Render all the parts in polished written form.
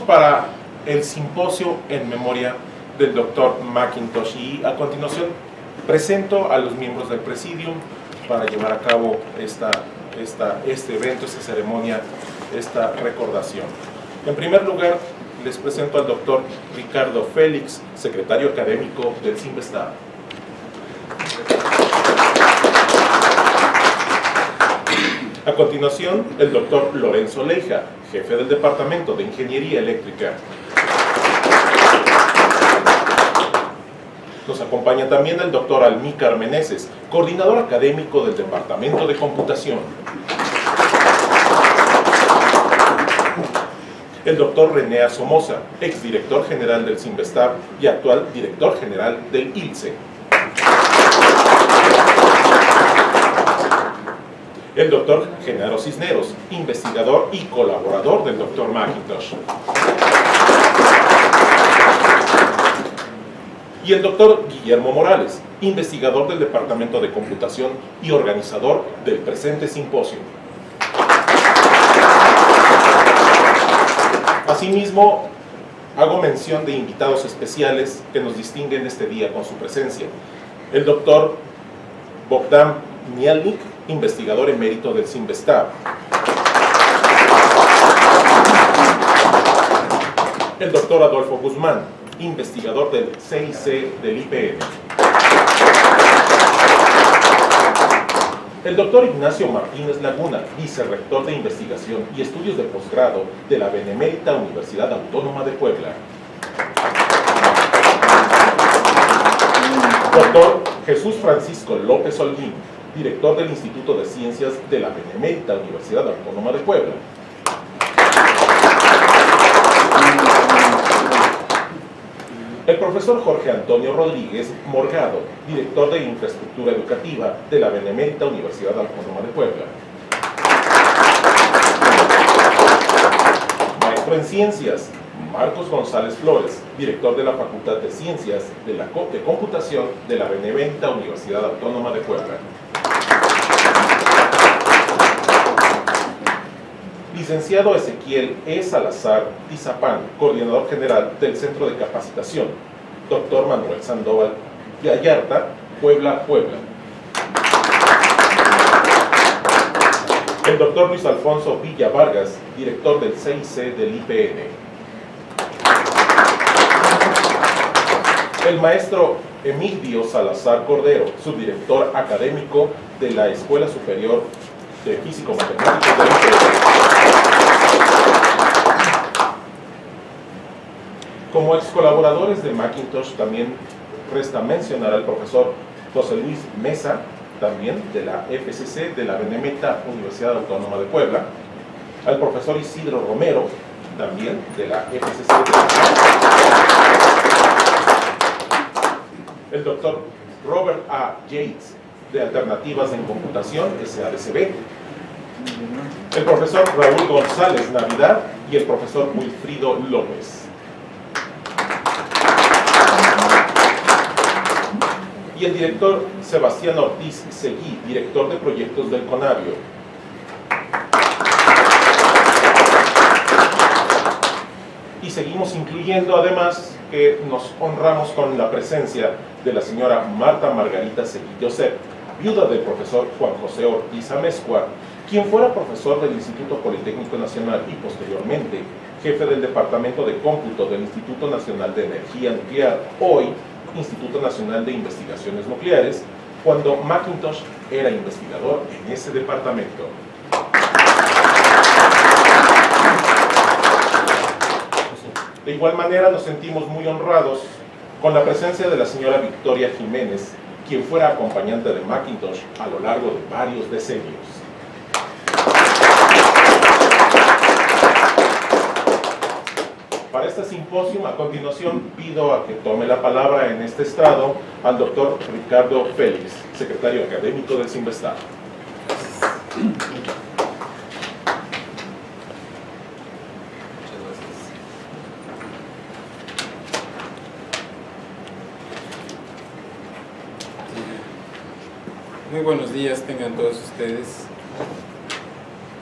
para el simposio en memoria del Dr. McIntosh, y a continuación presento a los miembros del Presidium para llevar a cabo este evento, esta ceremonia, esta recordación. En primer lugar, les presento al Dr. Ricardo Félix, secretario académico del CINVESTAB. A continuación, el Dr. Lorenzo Leija, jefe del Departamento de Ingeniería Eléctrica. Nos acompaña también el Dr. Almícar Meneses, coordinador académico del Departamento de Computación. El Dr. René Somoza, exdirector general del CINVESTAB y actual director general del ILCE. El Dr. Genaro Cisneros, investigador y colaborador del Dr. McIntosh. Y el Dr. Guillermo Morales, investigador del Departamento de Computación y organizador del presente simposio. Asimismo, hago mención de invitados especiales que nos distinguen este día con su presencia. El Dr. Bogdan Mielnik, investigador emérito del CINVESTAB. El Dr. Adolfo Guzmán, investigador del CIC del IPN. El Dr. Ignacio Martínez Laguna, vicerrector de investigación y estudios de posgrado de la Benemérita Universidad Autónoma de Puebla. Dr. Jesús Francisco López Holguín, director del Instituto de Ciencias de la Benemérita Universidad Autónoma de Puebla. El profesor Jorge Antonio Rodríguez Morgado, director de Infraestructura Educativa de la Benemérita Universidad Autónoma de Puebla. Maestro en Ciencias, Marcos González Flores, director de la Facultad de Ciencias de Computación de la Benemérita Universidad Autónoma de Puebla. Licenciado Ezequiel E. Salazar Tizapán, coordinador general del Centro de Capacitación. Dr. Manuel Sandoval Gallarta, Puebla. El Dr. Luis Alfonso Villa Vargas, director del CIC del IPN. El maestro Emilio Salazar Cordero, subdirector académico de la Escuela Superior de Físico-Matemáticos del IPN. Como ex colaboradores de McIntosh, también resta mencionar al profesor José Luis Mesa, también de la FCC de la Benemérita Universidad Autónoma de Puebla, al profesor Isidro Romero, también de la FCC el doctor Robert A. Yates, de Alternativas en Computación, SADCB, el profesor Raúl González Navidad y el profesor Wilfrido López. Y el director Sebastián Ortiz Seguí, director de proyectos del CONABIO. Y seguimos incluyendo además que nos honramos con la presencia de la señora Marta Margarita Seguí Josep, viuda del profesor Juan José Ortiz Amezcua, quien fuera profesor del Instituto Politécnico Nacional y posteriormente jefe del Departamento de Cómputo del Instituto Nacional de Energía Nuclear, hoy Instituto Nacional de Investigaciones Nucleares, cuando McIntosh era investigador en ese departamento. De igual manera nos sentimos muy honrados con la presencia de la señora Victoria Jiménez, quien fuera acompañante de McIntosh a lo largo de varios decenios. Para este simposio, a continuación, pido a que tome la palabra en este estrado al doctor Ricardo Félix, secretario académico del CINVESTAB. Muy buenos días tengan todos ustedes,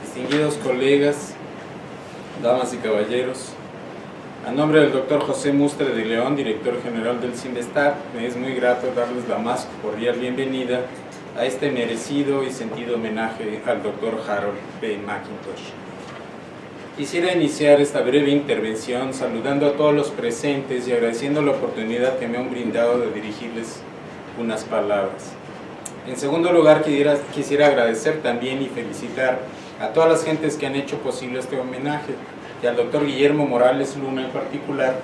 distinguidos colegas, damas y caballeros. A nombre del doctor José Mustre de León, director general del CIMBESTAT, me es muy grato darles la más cordial bienvenida a este merecido y sentido homenaje al doctor Harold P. McIntosh. Quisiera iniciar esta breve intervención saludando a todos los presentes y agradeciendo la oportunidad que me han brindado de dirigirles unas palabras. En segundo lugar, quisiera agradecer también y felicitar a todas las gentes que han hecho posible este homenaje y al doctor Guillermo Morales Luna en particular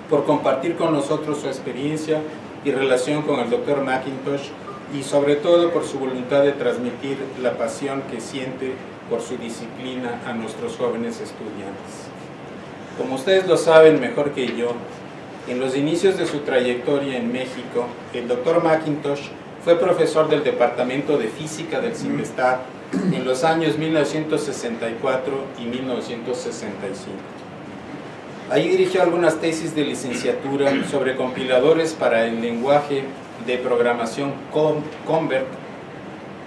por compartir con nosotros su experiencia y relación con el doctor McIntosh y sobre todo por su voluntad de transmitir la pasión que siente por su disciplina a nuestros jóvenes estudiantes. Como ustedes lo saben mejor que yo, en los inicios de su trayectoria en México, el doctor McIntosh fue profesor del Departamento de Física del CIMBESTAT en los años 1964 y 1965. Allí dirigió algunas tesis de licenciatura sobre compiladores para el lenguaje de programación Convert,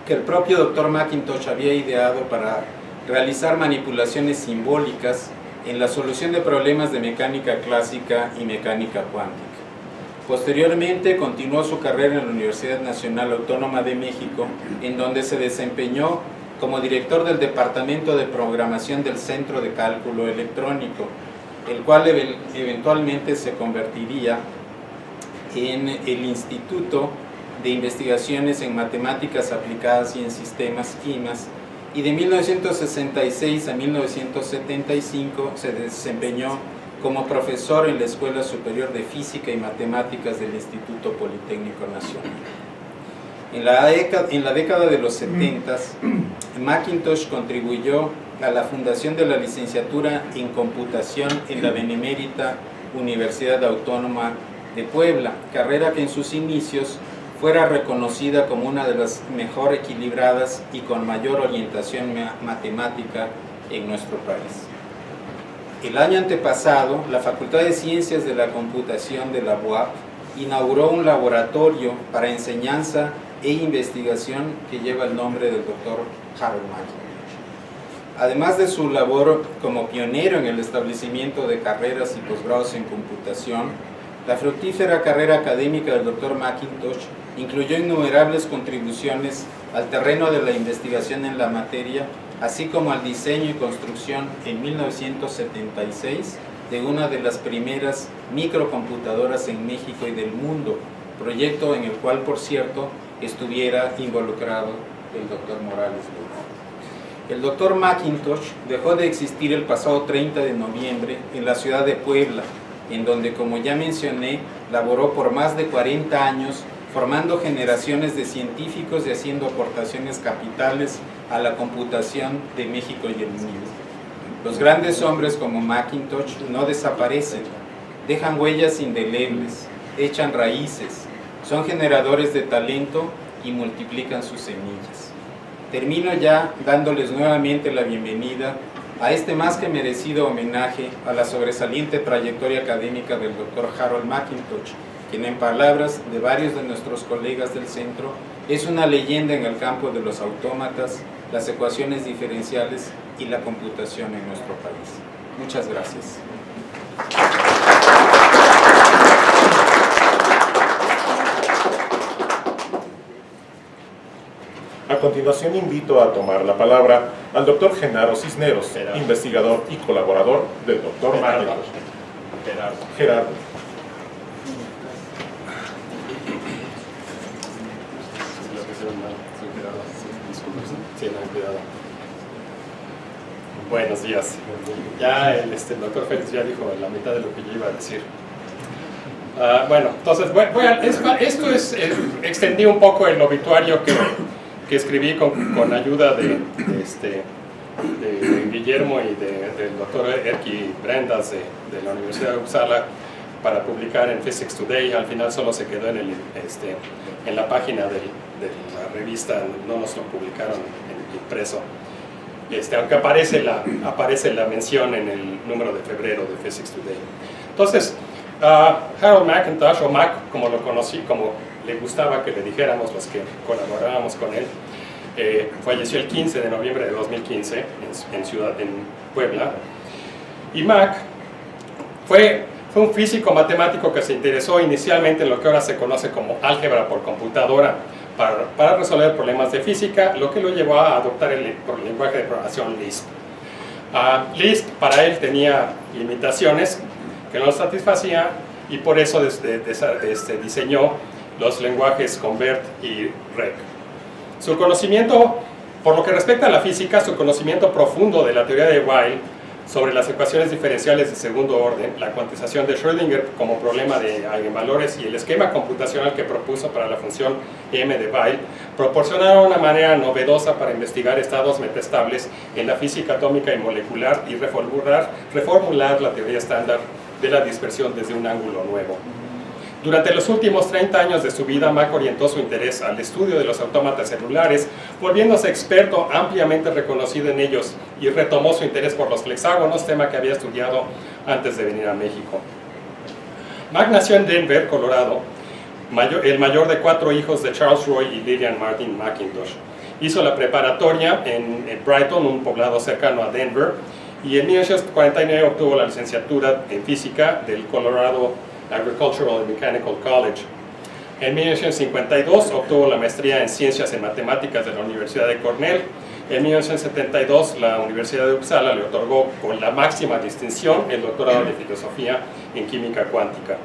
que el propio doctor McIntosh había ideado para realizar manipulaciones simbólicas en la solución de problemas de mecánica clásica y mecánica cuántica. Posteriormente continuó su carrera en la Universidad Nacional Autónoma de México, en donde se desempeñó como director del Departamento de Programación del Centro de Cálculo Electrónico, el cual eventualmente se convertiría en el Instituto de Investigaciones en Matemáticas Aplicadas y en Sistemas IMAS, y de 1966 a 1975 se desempeñó como profesor en la Escuela Superior de Física y Matemáticas del Instituto Politécnico Nacional. En la década de los 70, McIntosh contribuyó a la fundación de la licenciatura en computación en la Benemérita Universidad Autónoma de Puebla, carrera que en sus inicios fuera reconocida como una de las mejor equilibradas y con mayor orientación matemática en nuestro país. El año antepasado, la Facultad de Ciencias de la Computación de la UAP inauguró un laboratorio para enseñanza e investigación que lleva el nombre del doctor Harold McIntosh. Además de su labor como pionero en el establecimiento de carreras y posgrados en computación, la fructífera carrera académica del doctor McIntosh incluyó innumerables contribuciones al terreno de la investigación en la materia, así como al diseño y construcción en 1976 de una de las primeras microcomputadoras en México y del mundo, proyecto en el cual, por cierto, estuviera involucrado el doctor Morales Luna. El doctor McIntosh dejó de existir el pasado 30 de noviembre en la ciudad de Puebla, en donde, como ya mencioné, laboró por más de 40 años formando generaciones de científicos y haciendo aportaciones capitales a la computación de México y el mundo. Los grandes hombres como McIntosh no desaparecen, dejan huellas indelebles, echan raíces, son generadores de talento y multiplican sus semillas. Termino ya dándoles nuevamente la bienvenida a este más que merecido homenaje a la sobresaliente trayectoria académica del doctor Harold McIntosh, quien en palabras de varios de nuestros colegas del centro es una leyenda en el campo de los autómatas, las ecuaciones diferenciales y la computación en nuestro país. Muchas gracias. A continuación invito a tomar la palabra al doctor Genaro Cisneros, investigador y colaborador del doctor McIntosh. Gerardo. Buenos días. Ya el doctor Félix ya dijo la mitad de lo que yo iba a decir. Bueno, entonces extendí un poco el obituario que escribí con ayuda de Guillermo y del doctor Erkki Brendas de la Universidad de Uppsala para publicar en Physics Today. Al final solo se quedó en la página de la revista, no nos lo publicaron en impreso. Aunque aparece la mención en el número de febrero de Physics Today. Entonces, Harold McIntosh, o Mac, como lo conocí, como le gustaba que le dijéramos los que colaborábamos con él, falleció el 15 de noviembre de 2015 en Puebla. Y Mac Fue un físico matemático que se interesó inicialmente en lo que ahora se conoce como álgebra por computadora para resolver problemas de física, lo que lo llevó a adoptar el lenguaje de programación Lisp. Lisp para él tenía limitaciones que no lo satisfacía y por eso diseñó los lenguajes Convert y Rec. Su conocimiento, por lo que respecta a la física, su conocimiento profundo de la teoría de Weyl sobre las ecuaciones diferenciales de segundo orden, la cuantización de Schrödinger como problema de eigenvalores y el esquema computacional que propuso para la función M de Weyl, proporcionaron una manera novedosa para investigar estados metaestables en la física atómica y molecular y reformular la teoría estándar de la dispersión desde un ángulo nuevo. Durante los últimos 30 años de su vida, Mach orientó su interés al estudio de los autómatas celulares, volviéndose experto ampliamente reconocido en ellos, y retomó su interés por los flexágonos, tema que había estudiado antes de venir a México. Mach nació en Denver, Colorado, el mayor de 4 hijos de Charles Roy y Lillian Martin McIntosh. Hizo la preparatoria en Brighton, un poblado cercano a Denver, y en 1949 obtuvo la licenciatura en física del Colorado Agricultural and Mechanical College. En 1952 obtuvo la maestría en Ciencias en Matemáticas de la Universidad de Cornell. En 1972 la Universidad de Uppsala le otorgó con la máxima distinción el doctorado de Filosofía en Química Cuántica.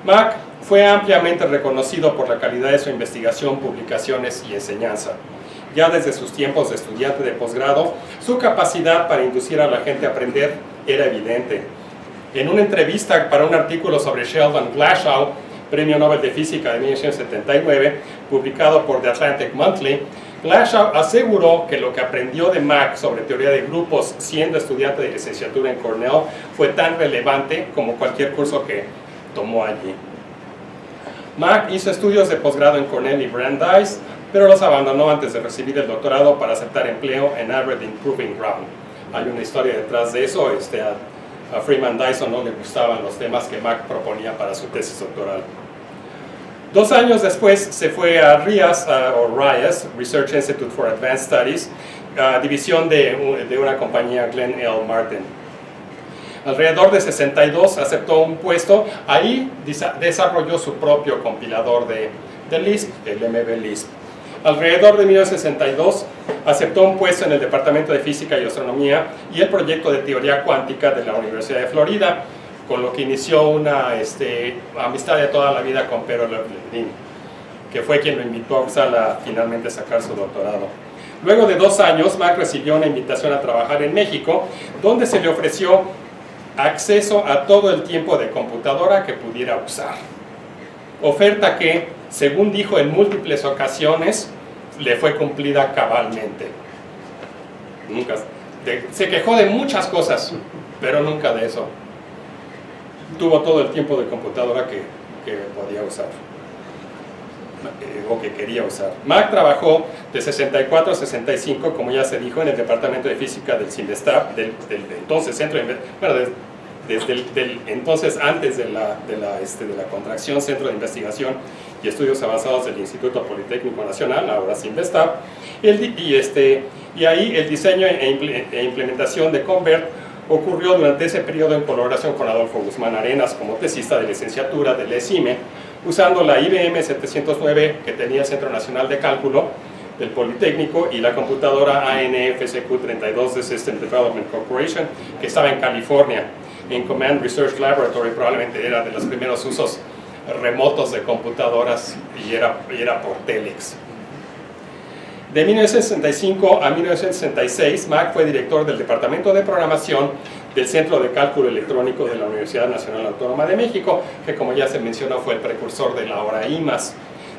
Mach fue ampliamente reconocido por la calidad de su investigación, publicaciones y enseñanza. Ya desde sus tiempos de estudiante de posgrado, su capacidad para inducir a la gente a aprender era evidente. En una entrevista para un artículo sobre Sheldon Glashow, Premio Nobel de Física de 1979, publicado por The Atlantic Monthly, Glashow aseguró que lo que aprendió de Mach sobre teoría de grupos siendo estudiante de licenciatura en Cornell fue tan relevante como cualquier curso que tomó allí. Mach hizo estudios de posgrado en Cornell y Brandeis, pero los abandonó antes de recibir el doctorado para aceptar empleo en Aberdeen Proving Ground. Hay una historia detrás de eso. A Freeman Dyson no le gustaban los temas que Mach proponía para su tesis doctoral. 2 años después se fue a RIAS, Research Institute for Advanced Studies, división de una compañía, Glenn L. Martin. Alrededor de 62 aceptó un puesto, ahí desarrolló su propio compilador de Lisp, el MB Lisp. Alrededor de 1962 aceptó un puesto en el Departamento de Física y Astronomía y el proyecto de teoría cuántica de la Universidad de Florida, con lo que inició una amistad de toda la vida con Pero Levin, que fue quien lo invitó a Uppsala a finalmente sacar su doctorado. Luego de 2 años, Mach recibió una invitación a trabajar en México, donde se le ofreció acceso a todo el tiempo de computadora que pudiera usar. Oferta que, según dijo en múltiples ocasiones, le fue cumplida cabalmente. Se quejó de muchas cosas, pero nunca de eso. Tuvo todo el tiempo de computadora que podía usar, o que quería usar. Mach trabajó de 64 a 65, como ya se dijo, en el Departamento de Física del CINVESTAB, del entonces Centro de entonces, antes de la contracción, Centro de Investigación y Estudios Avanzados del Instituto Politécnico Nacional, ahora CINVESTAB, y ahí el diseño e implementación de Convert ocurrió durante ese periodo en colaboración con Adolfo Guzmán Arenas como tesista de licenciatura del ESIME, usando la IBM 709 que tenía el Centro Nacional de Cálculo del Politécnico y la computadora ANFSQ32 de System Development Corporation, que estaba en California, en Command Research Laboratory. Probablemente era de los primeros usos remotos de computadoras y era por Telex. De 1965 a 1966, Mach fue director del Departamento de Programación del Centro de Cálculo Electrónico de la Universidad Nacional Autónoma de México, que, como ya se mencionó, fue el precursor de la ahora IMAS,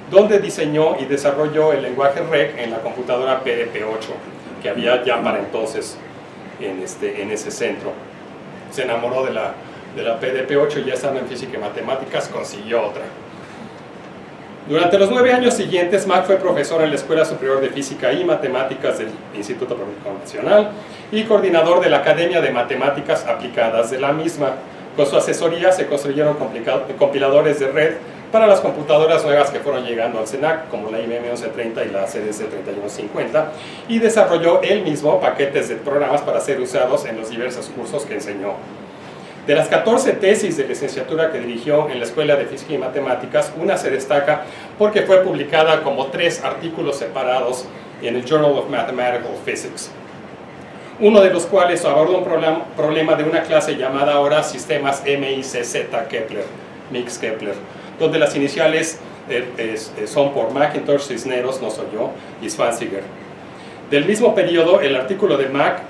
donde diseñó y desarrolló el lenguaje REC en la computadora PDP-8, que había ya para entonces en ese centro. Se enamoró de la PDP-8 y ya estando en física y matemáticas consiguió otra. Durante los 9 años siguientes, Mach fue profesor en la Escuela Superior de Física y Matemáticas del Instituto Politécnico Nacional y coordinador de la Academia de Matemáticas Aplicadas de la misma. Con su asesoría se construyeron compiladores de red para las computadoras nuevas que fueron llegando al CENAC, como la IBM 1130 y la CDC 3150, y desarrolló él mismo paquetes de programas para ser usados en los diversos cursos que enseñó. De las 14 tesis de licenciatura que dirigió en la Escuela de Física y Matemáticas, una se destaca porque fue publicada como 3 artículos separados en el Journal of Mathematical Physics, uno de los cuales aborda un problema de una clase llamada ahora Sistemas MICZ Kepler, Mix Kepler, donde las iniciales son por Macintosh, Cisneros, no soy yo, y Zwanziger. Del mismo periodo, el artículo de Mac,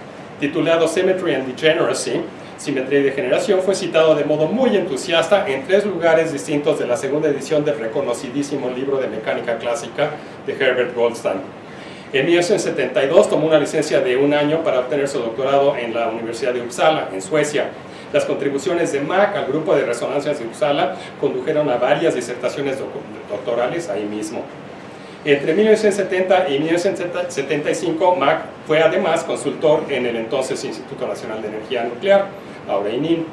titulado Symmetry and Degeneracy, Simetría y Degeneración, fue citado de modo muy entusiasta en 3 lugares distintos de la segunda edición del reconocidísimo libro de mecánica clásica de Herbert Goldstein. En 1972 tomó una licencia de 1 año para obtener su doctorado en la Universidad de Uppsala, en Suecia. Las contribuciones de Mac al grupo de resonancias de Uppsala condujeron a varias disertaciones doctorales ahí mismo. Entre 1970 y 1975, Mac fue además consultor en el entonces Instituto Nacional de Energía Nuclear, ahora ININ,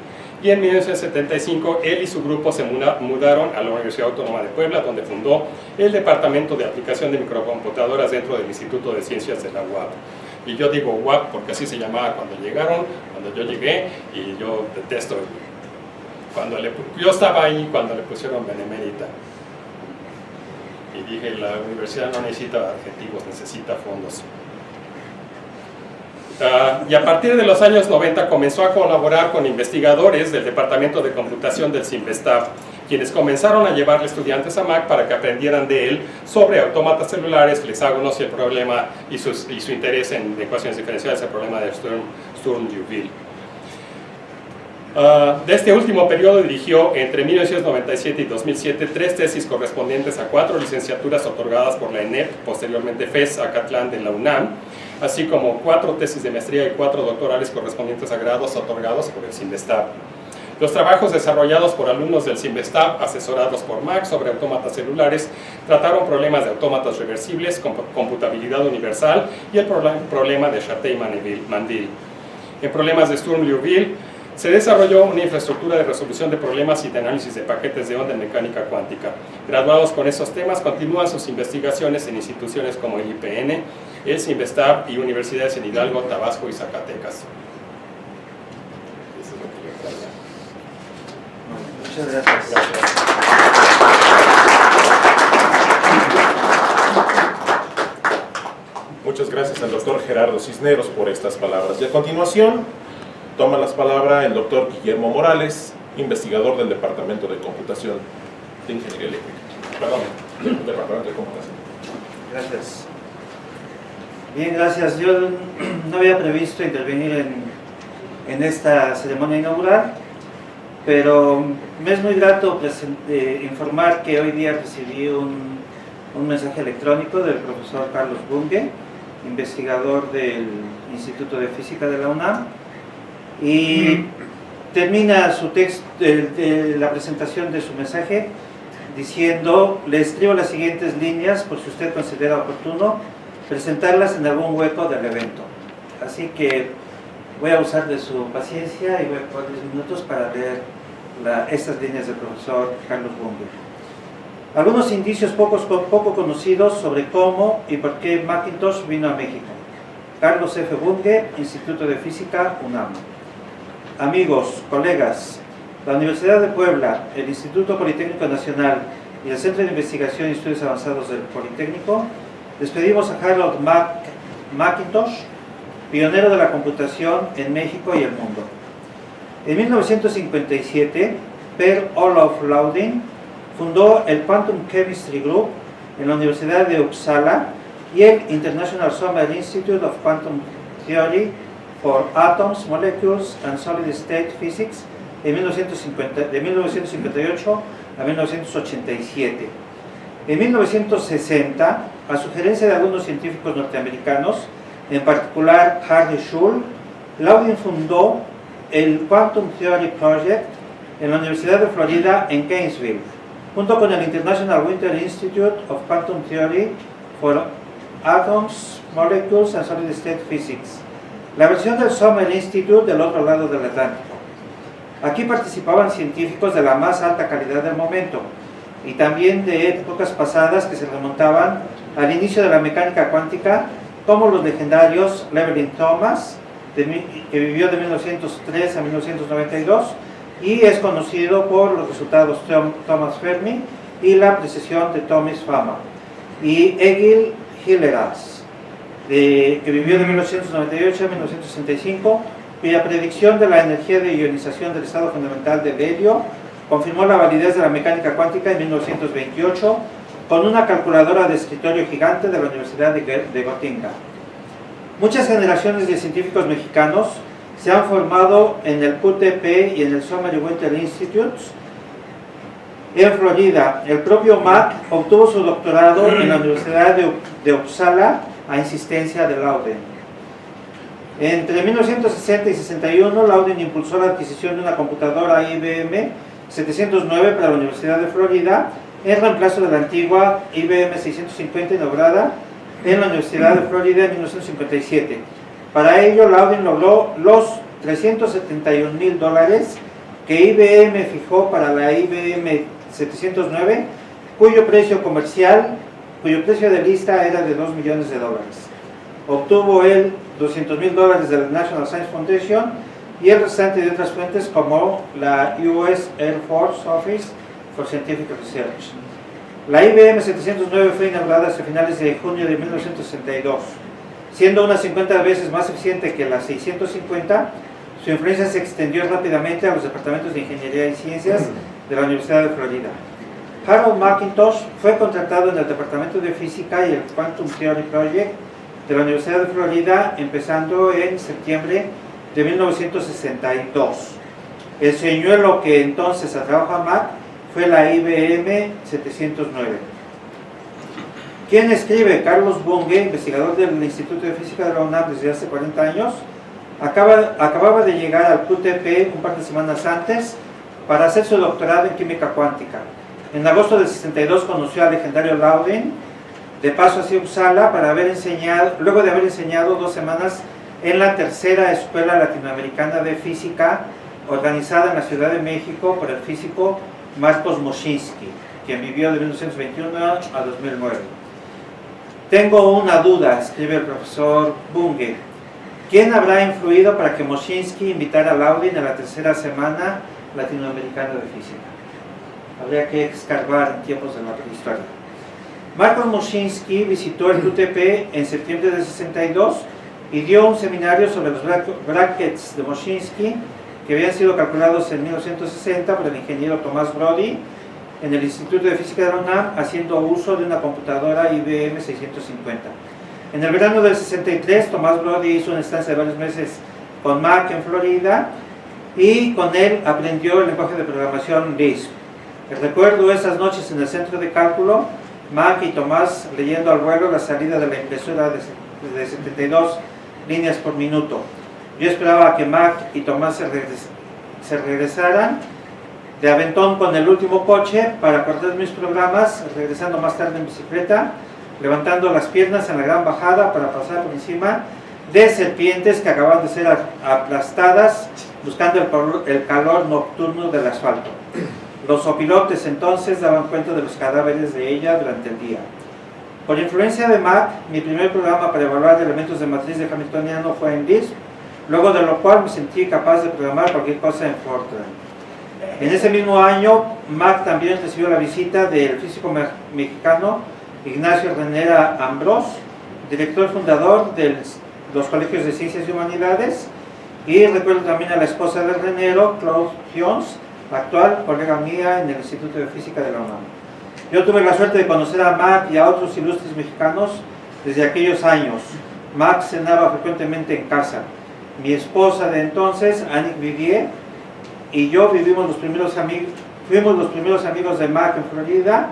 y en 1975 él y su grupo se mudaron a la Universidad Autónoma de Puebla, donde fundó el Departamento de Aplicación de Microcomputadoras dentro del Instituto de Ciencias de la UAP. Y yo digo UAP porque así se llamaba cuando llegaron, cuando yo llegué, y yo detesto, yo estaba ahí cuando le pusieron benemérita. Y dije, la universidad no necesita adjetivos, necesita fondos. Y a partir de los años 90 comenzó a colaborar con investigadores del Departamento de Computación del CIMBESTAB, quienes comenzaron a llevarle estudiantes a Mac para que aprendieran de él sobre autómatas celulares, flexágonos y el problema y su interés en ecuaciones diferenciales, el problema de Sturm-Liouville. De este último periodo dirigió entre 1997 y 2007 3 tesis correspondientes a 4 licenciaturas otorgadas por la ENEP, posteriormente FES Acatlán de la UNAM, así como 4 tesis de maestría y 4 doctorales correspondientes a grados otorgados por el CIMBESTAB. Los trabajos desarrollados por alumnos del CIMBESTAB, asesorados por Mac sobre autómatas celulares, trataron problemas de autómatas reversibles, computabilidad universal y el problema de Chatey-Mandil. En problemas de Sturm-Liouville, se desarrolló una infraestructura de resolución de problemas y de análisis de paquetes de onda en mecánica cuántica. Graduados con esos temas, continúan sus investigaciones en instituciones como el IPN, el CIMBESTAB y universidades en Hidalgo, Tabasco y Zacatecas. Muchas gracias. Muchas gracias al doctor Gerardo Cisneros por estas palabras. Y a continuación, toma las palabras el doctor Guillermo Morales, investigador del Departamento de Computación de Ingeniería Eléctrica. Perdón, del Departamento de Computación. Gracias. Bien, gracias. Yo no había previsto intervenir en esta ceremonia inaugural, pero me es muy grato informar que hoy día recibí un mensaje electrónico del profesor Carlos Bunge, investigador del Instituto de Física de la UNAM, y termina su texto, la presentación de su mensaje diciendo: le escribo las siguientes líneas por si usted considera oportuno presentarlas en algún hueco del evento. Así que voy a usar de su paciencia y voy a poner 10 minutos para leer estas líneas del profesor Carlos Bunge. Algunos indicios poco conocidos sobre cómo y por qué Macintosh vino a México. Carlos F. Bunge, Instituto de Física, UNAM. Amigos, colegas, la Universidad de Puebla, el Instituto Politécnico Nacional y el Centro de Investigación y Estudios Avanzados del Politécnico despedimos a Harold Macintosh, pionero de la computación en México y el mundo. En 1957, Per Olof Laudin fundó el Quantum Chemistry Group en la Universidad de Uppsala y el International Summer Institute of Quantum Theory for Atoms, Molecules and Solid State Physics de 1958 a 1987. En 1960, a sugerencia de algunos científicos norteamericanos, en particular Harry Schul, Laudin fundó el Quantum Theory Project en la Universidad de Florida en Gainesville, junto con el International Winter Institute of Quantum Theory for Atoms, Molecules and Solid State Physics, la versión del Summer Institute del otro lado del Atlántico. Aquí participaban científicos de la más alta calidad del momento y también de épocas pasadas que se remontaban al inicio de la mecánica cuántica, como los legendarios Llewellyn Thomas, que vivió de 1903 a 1992, y es conocido por los resultados Thomas Fermi y la precesión de Thomas Fama. Y Egil Hilleras, que vivió de 1998 a 1965, cuya predicción de la energía de ionización del estado fundamental del helio confirmó la validez de la mecánica cuántica en 1928 con una calculadora de escritorio gigante de la Universidad de Gotinga. Muchas generaciones de científicos mexicanos se han formado en el QTP y en el Summer Winter Institutes en Florida. El propio Mack obtuvo su doctorado en la Universidad de Uppsala a insistencia de Loudon. Entre 1960 y 61, Loudon impulsó la adquisición de una computadora IBM 709 para la Universidad de Florida en reemplazo de la antigua IBM 650 inaugurada en la Universidad de Florida en 1957. Para ello, Loudon logró los $371,000 que IBM fijó para la IBM 709, cuyo precio de lista era de $2 millones. Obtuvo él $200,000 de la National Science Foundation y el restante de otras fuentes como la US Air Force Office for Scientific Research. La IBM 709 fue inaugurada hasta finales de junio de 1962. Siendo unas 50 veces más eficiente que la 650, su influencia se extendió rápidamente a los departamentos de Ingeniería y Ciencias de la Universidad de Florida. Harold McIntosh fue contratado en el Departamento de Física y el Quantum Theory Project de la Universidad de Florida empezando en septiembre de 1962. El señuelo que entonces atrajo a Mack fue la IBM 709. ¿Quién escribe? Carlos Bunge, investigador del Instituto de Física de la UNAM desde hace 40 años, acababa de llegar al QTP un par de semanas antes para hacer su doctorado en química cuántica. En agosto del 62 conoció al legendario Loudon, de paso hacia Uppsala, luego de haber enseñado 2 semanas en la tercera Escuela Latinoamericana de Física, organizada en la Ciudad de México por el físico Marcos Moschinsky, quien vivió de 1921 a 2009. Tengo una duda, escribe el profesor Bunge. ¿Quién habrá influido para que Moschinsky invitara a Loudon a la tercera semana latinoamericana de física? Habría que escarbar en tiempos de la prehistoria. Marcos Moschinsky visitó el QTP en septiembre de 62 y dio un seminario sobre los brackets de Moschinsky que habían sido calculados en 1960 por el ingeniero Tomás Brody en el Instituto de Física de la UNAM, haciendo uso de una computadora IBM 650. En el verano del 63, Tomás Brody hizo una estancia de varios meses con Mack en Florida y con él aprendió el lenguaje de programación Lisp. Recuerdo esas noches en el centro de cálculo, Mack y Tomás leyendo al vuelo la salida de la impresora de 72 líneas por minuto. Yo esperaba que Mack y Tomás se regresaran de aventón con el último coche para cortar mis programas, regresando más tarde en bicicleta, levantando las piernas en la gran bajada para pasar por encima de serpientes que acababan de ser aplastadas buscando el calor nocturno del asfalto. Los opilotes entonces daban cuenta de los cadáveres de ella durante el día. Por influencia de Mack, mi primer programa para evaluar elementos de matriz de Hamiltoniano fue en Lisp, luego de lo cual me sentí capaz de programar cualquier cosa en Fortran. En ese mismo año, Mack también recibió la visita del físico mexicano Ignacio Renera Ambrós, director fundador de los Colegios de Ciencias y Humanidades, y recuerdo también a la esposa del Renero, Claude Jones, actual colega mía en el Instituto de Física de la UNAM. Yo tuve la suerte de conocer a Mack y a otros ilustres mexicanos desde aquellos años. Mack cenaba frecuentemente en casa. Mi esposa de entonces, Annick Vivier, y yo fuimos los primeros amigos de Mack en Florida,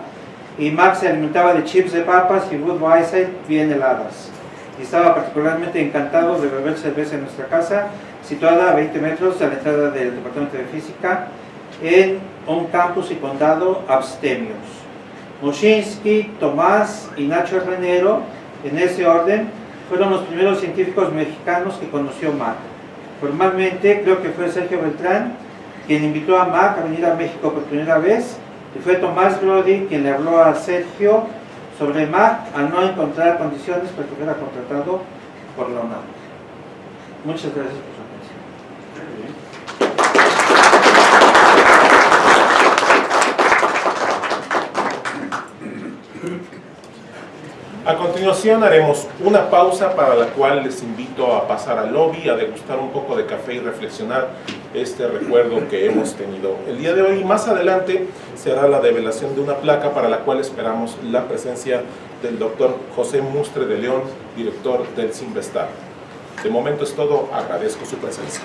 y Mack se alimentaba de chips de papas y Budweiser bien heladas. Y estaba particularmente encantado de beber cerveza en nuestra casa, situada a 20 metros de la entrada del Departamento de Física, en un campus y condado abstemios. Moschinsky, Tomás y Nacho Renero, en ese orden, fueron los primeros científicos mexicanos que conoció Mack. Formalmente, creo que fue Sergio Beltrán quien invitó a Mack a venir a México por primera vez, y fue Tomás Brody quien le habló a Sergio sobre Mack al no encontrar condiciones para que fuera contratado por la UNAM. Muchas gracias por su atención. A continuación haremos una pausa para la cual les invito a pasar al lobby, a degustar un poco de café y reflexionar este recuerdo que hemos tenido el día de hoy. Más adelante será la develación de una placa para la cual esperamos la presencia del doctor José Mustre de León, director del Cinvestav. De momento es todo, agradezco su presencia.